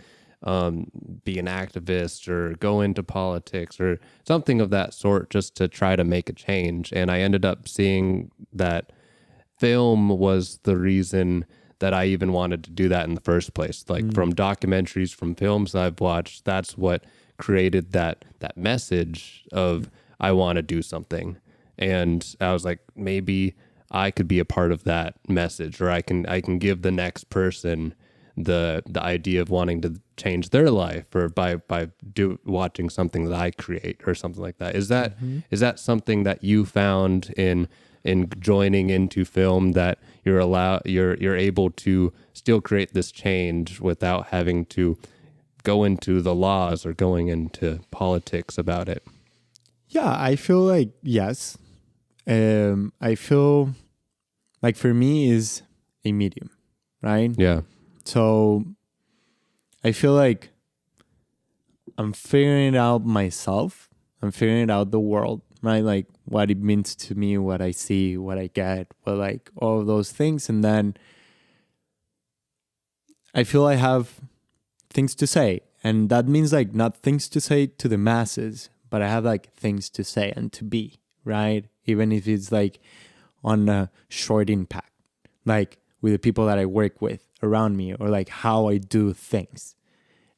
be an activist or go into politics or something of that sort, just to try to make a change. And I ended up seeing that film was the reason that I even wanted to do that in the first place. Like from documentaries, from films I've watched, that's what created that message of I want to do something. And I was like, maybe I could be a part of that message, or I can give the next person the idea of wanting to change their life, or by watching something that I create or something like that. Is that something that you found in joining into film, that you're able to still create this change without having to go into the laws or going into politics about it? Yeah, I feel like yes. I feel like for me is a medium, right? Yeah. So I feel like I'm figuring it out myself. I'm figuring out the world, right? Like what it means to me, what I see, what I get, what like all of those things. And then I feel I have things to say. And that means like not things to say to the masses, but I have like things to say and to be, right? Even if it's like on a short impact, like with the people that I work with around me, or like how I do things.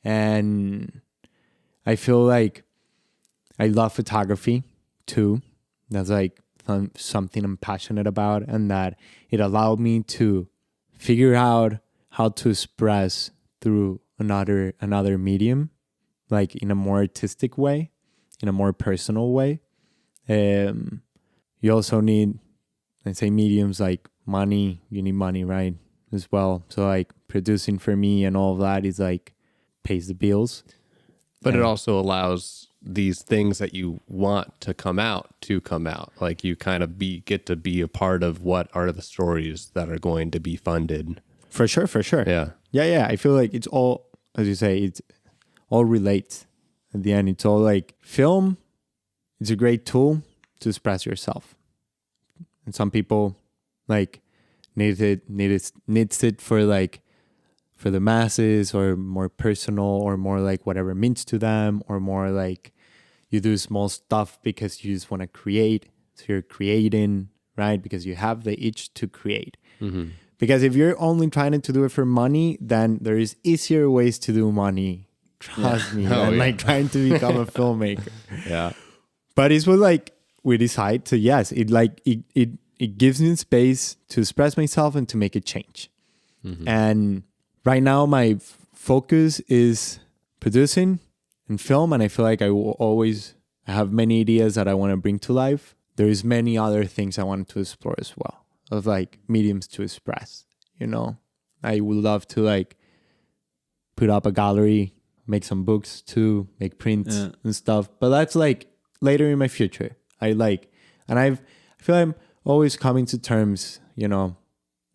And I feel like I love photography too. That's like something I'm passionate about, and that it allowed me to figure out how to express through another medium, like in a more artistic way, in a more personal way. You also need, let's say, mediums like money. You need money, right, as well. So like producing for me and all of that is like pays the bills. But it also allows these things that you want to come out. Like you kind of get to be a part of what are the stories that are going to be funded. For sure. Yeah. Yeah. I feel like it's all, as you say, it's all relates. At the end, it's all like film. It's a great tool to express yourself. And some people like needs it for like for the masses, or more personal, or more like whatever it means to them, or more like you do small stuff because you just want to create. So you're creating, right? Because you have the itch to create. Mm-hmm. Because if you're only trying to do it for money, then there is easier ways to do money. Trust me. Than like trying to become a filmmaker. Yeah. But it's what like we decide to, yes, it gives me space to express myself and to make a change. Mm-hmm. And right now my focus is producing and film, and I feel like I have many ideas that I want to bring to life. There's many other things I want to explore as well, of like mediums to express, you know. I would love to like put up a gallery, make some books too, make prints and stuff. But that's like later in my future. I feel I'm always coming to terms, you know,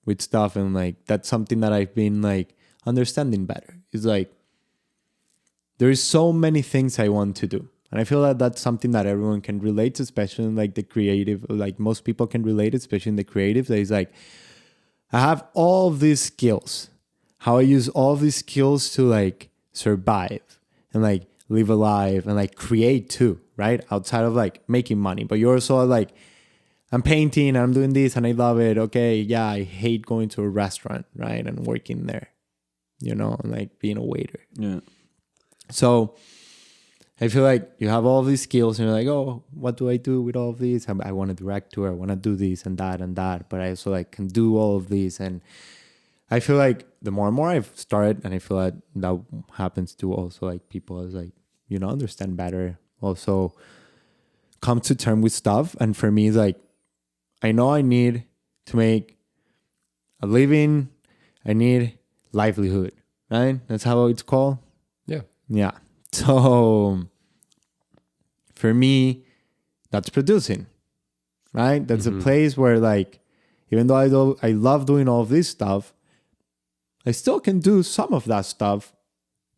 with stuff, and like that's something that I've been like understanding better. It's like there's so many things I want to do, and I feel that that's something that everyone can relate to, especially in like the creative. Like most people can relate, especially in the creative. That is like I have all of these skills. How I use all of these skills to like survive and like live a life and like create too, right? Outside of like making money, but you're also like, I'm painting and I'm doing this and I love it. Okay, yeah, I hate going to a restaurant, right? And working there, you know, and like being a waiter. Yeah. So I feel like you have all these skills and you're like, oh, what do I do with all of these? I want to direct tour. I want to do this and that. But I also like can do all of these. And I feel like the more and more I've started, and I feel like that happens to also like people as like, you know, understand better, also come to terms with stuff. And for me, it's like, I know I need to make a living. I need livelihood, right? That's how it's called. Yeah. Yeah. So for me, that's producing, right? That's a place where like, even though I love doing all of this stuff, I still can do some of that stuff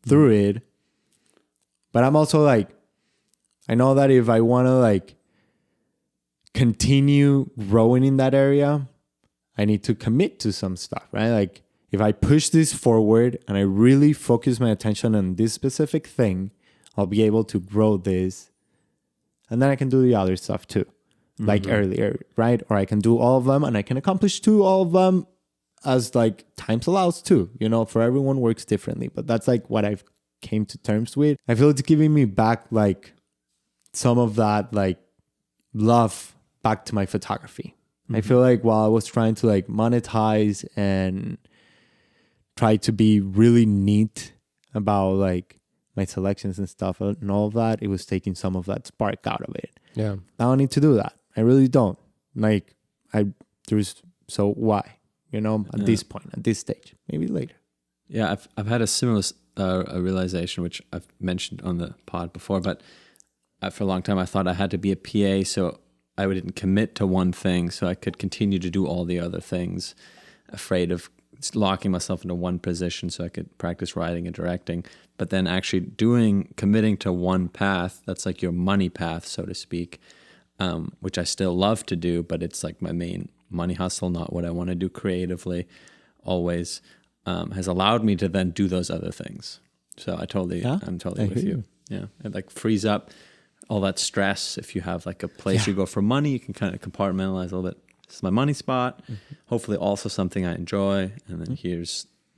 through it. But I'm also like, I know that if I want to like continue growing in that area, I need to commit to some stuff, right? Like if I push this forward and I really focus my attention on this specific thing, I'll be able to grow this. And then I can do the other stuff too, like earlier, right? Or I can do all of them and I can accomplish all of them as like times allows too. You know, for everyone works differently, but that's like what I've came to terms with. I feel it's giving me back like some of that like love back to my photography. I feel like while I was trying to like monetize and try to be really neat about like my selections and stuff and all of that, it was taking some of that spark out of it. Yeah. I don't need to do that. I really don't. Like so why? You know, at this point, at this stage, maybe later. Yeah, I've had a similar a realization, which I've mentioned on the pod before, but for a long time I thought I had to be a PA, so I didn't commit to one thing so I could continue to do all the other things, afraid of locking myself into one position so I could practice writing and directing. But then actually committing to one path, that's like your money path, so to speak, which I still love to do, but it's like my main money hustle, not what I want to do creatively always, has allowed me to then do those other things. So I'm totally with you. Yeah. It like frees up all that stress. If you have like a place you go for money, you can kind of compartmentalize a little bit. This is my money spot. Hopefully also something I enjoy. And then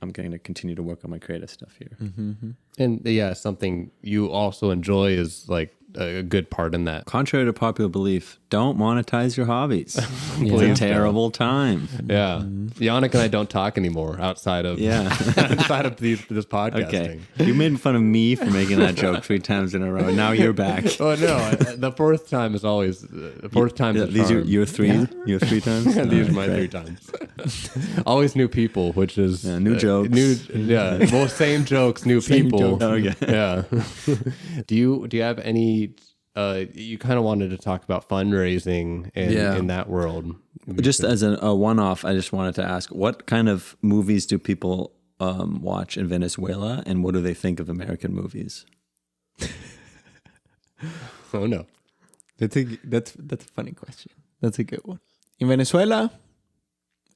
I'm going to continue to work on my creative stuff here. And yeah, something you also enjoy is like a good part in that. Contrary to popular belief, don't monetize your hobbies. It's a terrible time. Yeah. Yannick and I don't talk anymore outside of outside of this podcasting. Okay. You made fun of me for making that joke 3 times in a row. Now you're back. Oh no, the fourth time is always the fourth time. These are your 3. Yeah. Your 3 times. These are my 3 times. Always new people, which is new jokes. Well, same jokes, new people. Okay. Yeah. Do you have any? You kind of wanted to talk about fundraising in that world. Just as a one-off, I just wanted to ask, what kind of movies do people watch in Venezuela, and what do they think of American movies? Oh no, that's a funny question. That's a good one. In Venezuela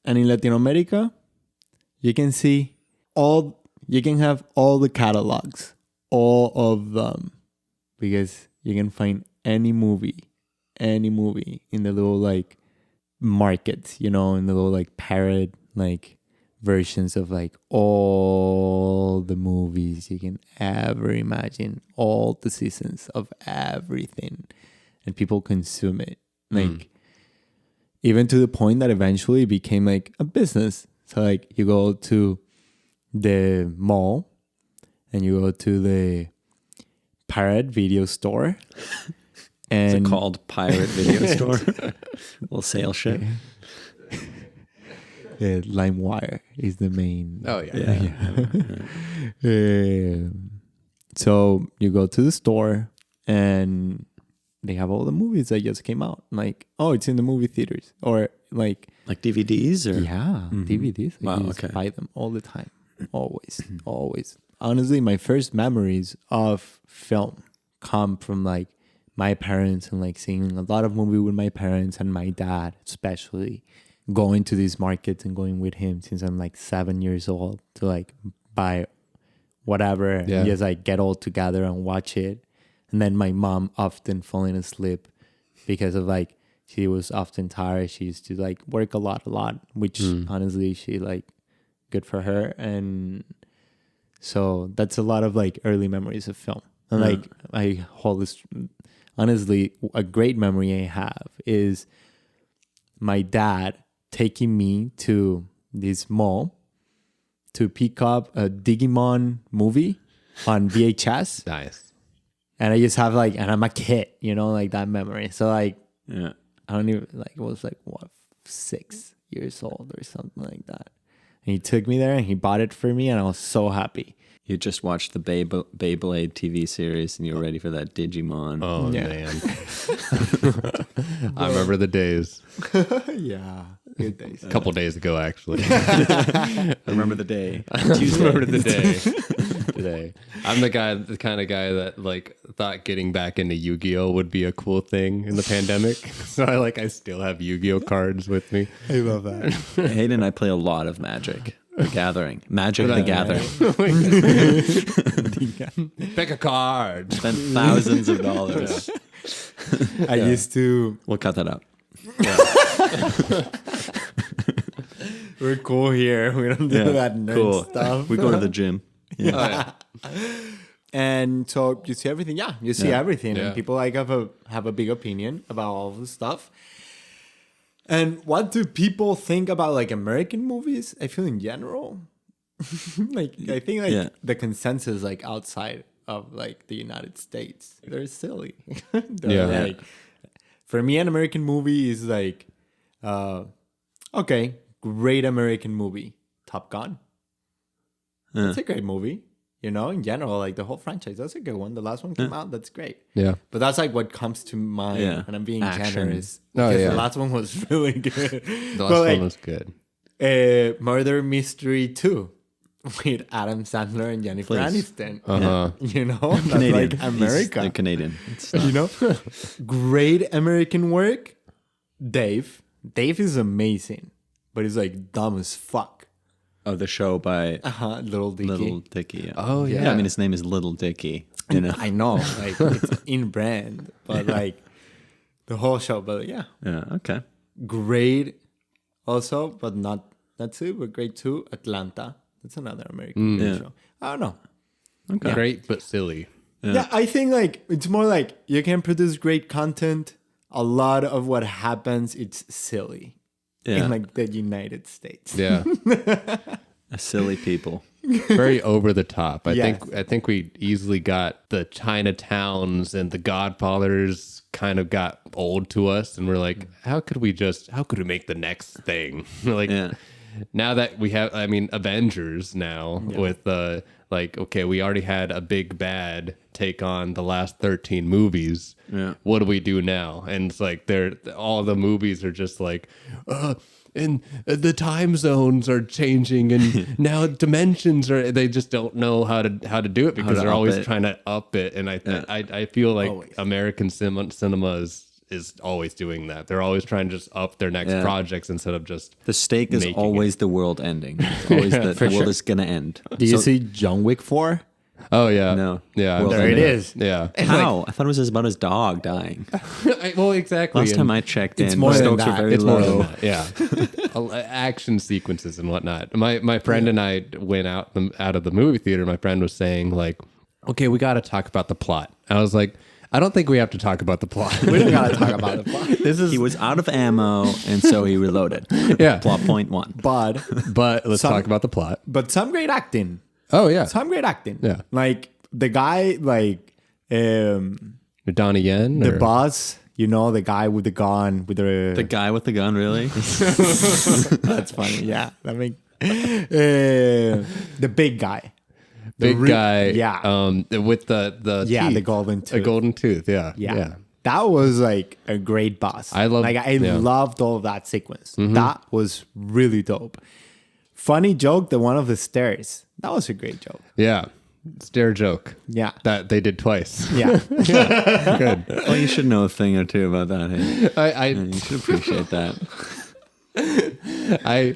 and in Latin America, you can have all the catalogs, all of them, because you can find any movie in the little like markets, you know, in the little like parrot like versions of like all the movies you can ever imagine, all the seasons of everything, and people consume it like even to the point that eventually it became like a business. So like you go to the mall and you go to the pirate video store. And is it called Pirate Video Store? Little sale ship. Yeah, LimeWire is the main. Oh yeah. So you go to the store and they have all the movies that just came out. Like, oh, it's in the movie theaters, or like DVDs, or DVDs. Wow, I used to buy them all the time, always. Honestly, my first memories of film come from like my parents and like seeing a lot of movies with my parents and my dad, especially going to these markets and going with him since I'm like 7 years old to like buy whatever and just like get all together and watch it. And then my mom often falling asleep because of like she was often tired. She used to like work a lot, which honestly she like good for her. And so that's a lot of like early memories of film. And like I hold this, honestly, a great memory I have is my dad taking me to this mall to pick up a Digimon movie on VHS. Nice. And I just have like, and I'm a kid, you know, like that memory. So like, yeah, I don't even like, it was like what, 6 years old or something like that. And he took me there and he bought it for me and I was so happy. You just watched the Beyblade TV series and you're ready for that Digimon. Oh, man. I remember the days. Yeah. Good days. A couple days ago, actually. I remember the day. Tuesday. Remember the day. today. I'm the kind of guy that like thought getting back into Yu-Gi-Oh would be a cool thing in the pandemic. So I still have Yu-Gi-Oh cards with me. I love that. Hayden and I play a lot of Magic. The Gathering. Magic the Gathering. Pick a card. Spent thousands of dollars. I used to. We'll cut that up. We're cool here. We don't do that nerd stuff. We go to the gym. Yeah. And so you see everything. Yeah, you see everything, Yeah. and people like have a big opinion about all this stuff. And what do people think about like American movies? I feel in general, like I think like the consensus like outside of like the United States, they're silly. They're like, for me, an American movie is like, okay, great American movie, Top Gun. That's a great movie. You know, in general, like the whole franchise, that's a good one. The last one came out, that's great. Yeah. But that's like what comes to mind, and I'm being generous. Oh, Because yeah. the last one was really good. The last one was good. Murder Mystery 2 with Adam Sandler and Jennifer Aniston. You know, that's Canadian. like America. They're Canadian. You know, great American work. Dave is amazing, but he's like dumb as fuck. Oh, the show by Little Dicky. Little Dicky. Yeah. Oh, yeah. I mean, his name is Little Dicky. You know. I know, like it's in brand, but like the whole show. But yeah, Okay. great also, but not super great too. Atlanta, that's another American show. I don't know. Okay. Great but silly. Yeah, I think like it's more like you can produce great content. A lot of what happens, it's silly in like the United States. Yeah. Silly people. Very over the top. I Yes. think we easily got the Chinatowns and the Godfathers kind of got old to us, and we're like, how could we make the next thing? Like now that we have, I mean, Avengers now with like, okay, we already had a big bad take on the last 13 movies. Yeah. What do we do now? And it's like all the movies are just like, and the time zones are changing, and now dimensions are. They just don't know how to do it because they're always trying to up it. And I feel like American cinema is always doing that. They're always trying to just up their next projects instead of just The stake is always the world ending. It's always the world is gonna end. Do you see John Wick 4? Oh yeah, No. yeah, Well, There it is. yeah. How? I thought it was just about his dog dying. Well, exactly. Last And time I checked in, more the than stokes were that. very it's low. more than that. Yeah, action sequences and whatnot. My friend and I went out of the movie theater. My friend was saying like, "Okay, we got to talk about the plot." I was like, "I don't think we have to talk about the plot." We don't gotta talk about the plot. This is He was out of ammo, and so he reloaded. Yeah. Plot point 1. but let's talk about the plot. But some great acting. Oh yeah, Some great acting. Yeah. Like the guy, like Donnie Yen. the boss. You know, the guy with the gun with The guy with the gun, really? That's funny. Yeah, that make the big guy. big guy. Yeah. With the Yeah, teeth. the golden A tooth. golden tooth. Yeah. Yeah. That was like a great boss. I love- like I yeah. loved all of that sequence. That was really dope. Funny joke, the one of the stairs. That was a great joke. Yeah. Stair joke. Yeah. That they did twice. Yeah. Good. Well, you should know a thing or two about that. Hey? I You should appreciate that. I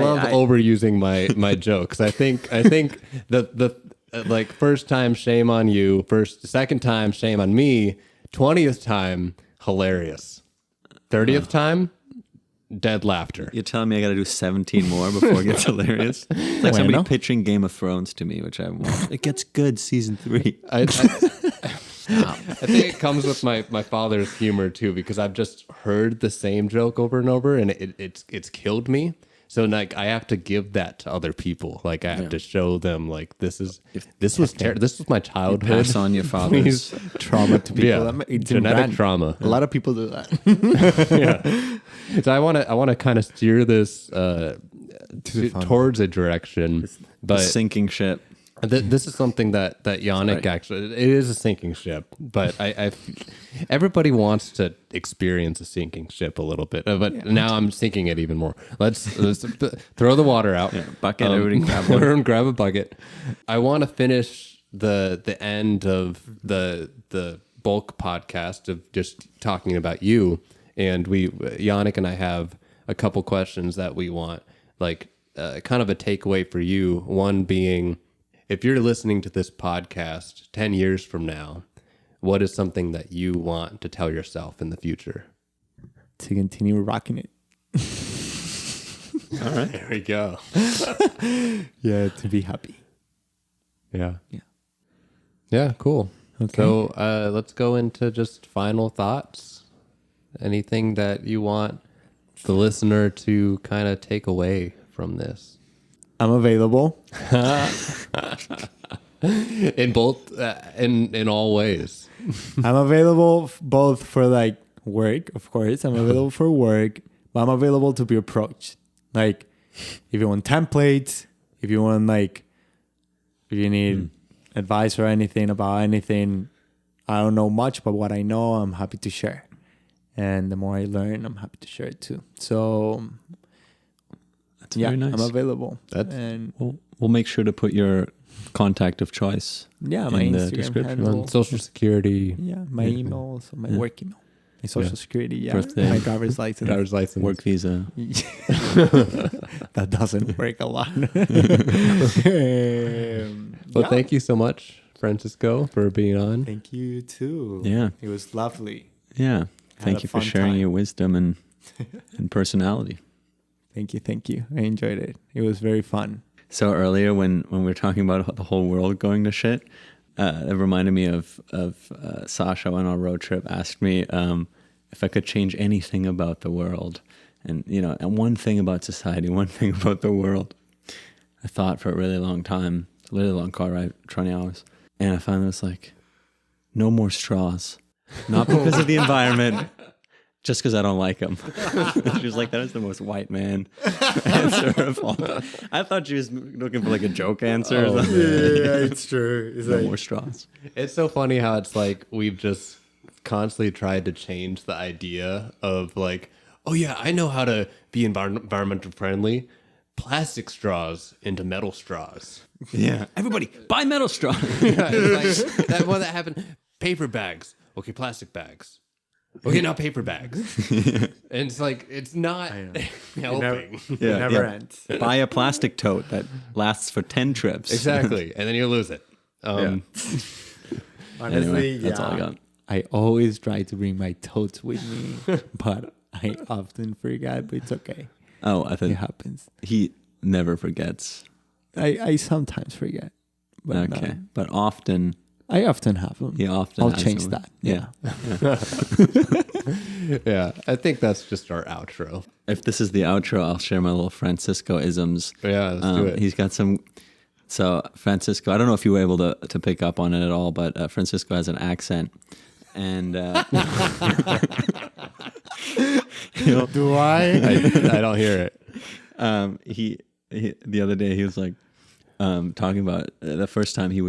love overusing my jokes. I think the like first time shame on you, second time shame on me, 20th time hilarious, 30th time dead laughter. You're telling me I got to do 17 more before it gets hilarious? It's like somebody pitching Game of Thrones to me, which I want. It gets good season 3. I think it comes with my father's humor too, because I've just heard the same joke over and over, and it's killed me. So like I have to give that to other people. Like I have to show them like this was my childhood. Pass on your father's Trauma to people. Yeah, It's in genetic brand. trauma. A lot of people do that. So I want to kind of steer this towards a direction, but sinking ship. This is something that Yannick actually, it is a sinking ship, but I everybody wants to experience a sinking ship a little bit, but now I'm sinking it even more. Let's throw the water out. Yeah, bucket, everybody grab one. Everyone grab a bucket. I want to finish the end of the bulk podcast of just talking about you, and Yannick and I have a couple questions that we want, like kind of a takeaway for you. One being, if you're listening to this podcast 10 years from now, what is something that you want to tell yourself in the future? To continue rocking it. All right. There we go. Yeah, to be happy. Yeah. Yeah. Yeah, cool. Okay. So let's go into just final thoughts. Anything that you want the listener to kind of take away from this? I'm available. In both, in all ways. I'm available both for like work, of course. I'm available for work, but I'm available to be approached. Like, if you want templates, if you want if you need advice or anything about anything, I don't know much, but what I know, I'm happy to share. And the more I learn, I'm happy to share it too. So, That's very nice. I'm available. And We'll make sure to put your contact of choice. yeah, my in the Instagram description. handle, Social Security, yeah, my email, so my work email, my social security, yeah, Birthday. my driver's license. driver's license. Work visa. That doesn't work a lot. Well, thank you so much, Francisco, for being on. Thank you too. Yeah. It was lovely. Yeah. Thank a you for fun sharing time. your wisdom and personality. Thank you. I enjoyed it. It was very fun. So earlier when we were talking about the whole world going to shit, it reminded me of Sasha on our road trip asked me if I could change anything about the world. And, and one thing about society, one thing about the world. I thought for a really long time, a really long car ride, 20 hours. And I found this no more straws. Not because of the environment, just because I don't like them. She was like, that is the most white man answer of all time. I thought she was looking for a joke answer. Or something. Yeah, it's true. It's No more straws. It's so funny how it's like we've just constantly tried to change the idea of oh yeah, I know how to be environmental friendly. Plastic straws into metal straws. Yeah. Everybody, buy metal straws. Yeah, it's that happened. Paper bags. Okay, plastic bags. Okay, now paper bags. And it's not helping. It never ends. Buy a plastic tote that lasts for 10 trips. Exactly. And then you lose it. Honestly, Anyway, that's all I got. I always try to bring my totes with me, but I often forget, but it's okay. Oh, I It think happens. he never forgets. I sometimes forget. But Okay. But often, I often have them. he often I'll has change someone. that. Yeah. Yeah, I think that's just our outro. If this is the outro, I'll share my little Francisco isms. Yeah, let's do it. He's got some. So Francisco, I don't know if you were able to pick up on it at all, but Francisco has an accent, and Do I? I don't hear it. he the other day he was talking about the first time he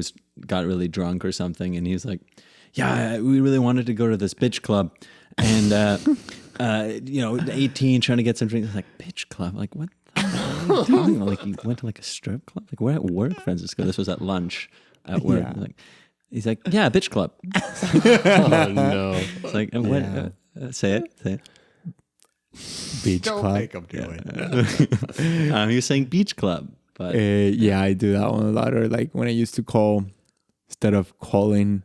got really drunk or something, and he was like, "Yeah, we really wanted to go to this bitch club, and 18 trying to get some drinks." I was like, bitch club, what? What are you talking about? You went to a strip club? We're at work, Francisco. This was at lunch at work. Yeah. He's like, yeah, bitch club. Oh no! It's like, what? Say it. Beach Don't club. make him do it. He was saying beach club, but Yeah, I do that one a lot. Or when I used to call, instead of calling,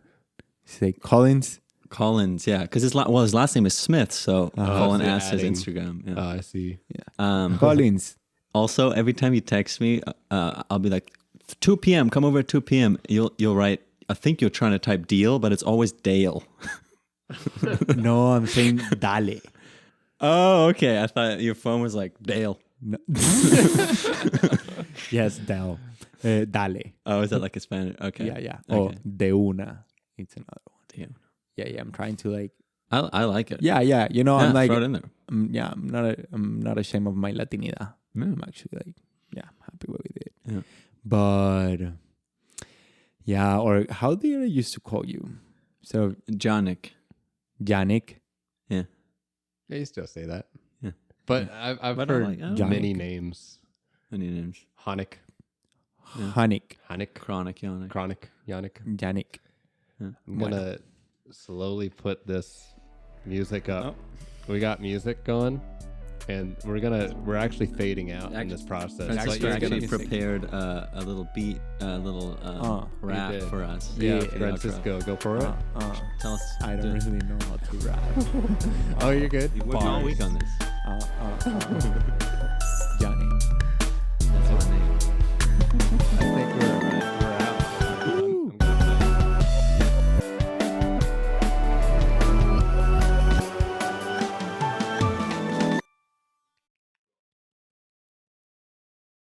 say Collins. Collins, yeah, because his last name is Smith, so Colin so asked his adding. Instagram. Yeah. Oh, I see. Collins. Also, every time you text me, I'll be like, 2 p.m. Come over at 2 p.m. You'll write. I think you're trying to type deal, but it's always Dale. No, I'm saying Dale. Oh, okay. I thought your phone was like Dale. No. Yes, Dale. Dale. Oh, is that like a Spanish? Okay. Yeah. Oh, Okay. de una. It's another one. Damn. Yeah. I'm trying to I like it. Yeah. I'm throw it in there. I'm not ashamed of my Latinidad. Yeah. I'm actually happy what we did. Yeah. But Yeah, or how did I used to call you? So Janik. Yannick. Yeah. Yeah, you still say that. Yeah. But I've But I heard like- I like many it. names. Many names. Hanik, Yeah. Hanik. Hanik, Chronic, Janik. Chronic, Yannick. Yannick. Yeah. I'm gonna slowly put this music up. Oh. We got music going, and we're actually fading out in this process. Francisco Actually, actually music. prepared a little beat, a little rap did. for us. Yeah, For the Francisco, go for it. outro. Tell us. I don't really know how to rap. Oh, you're good. You worked all week on this.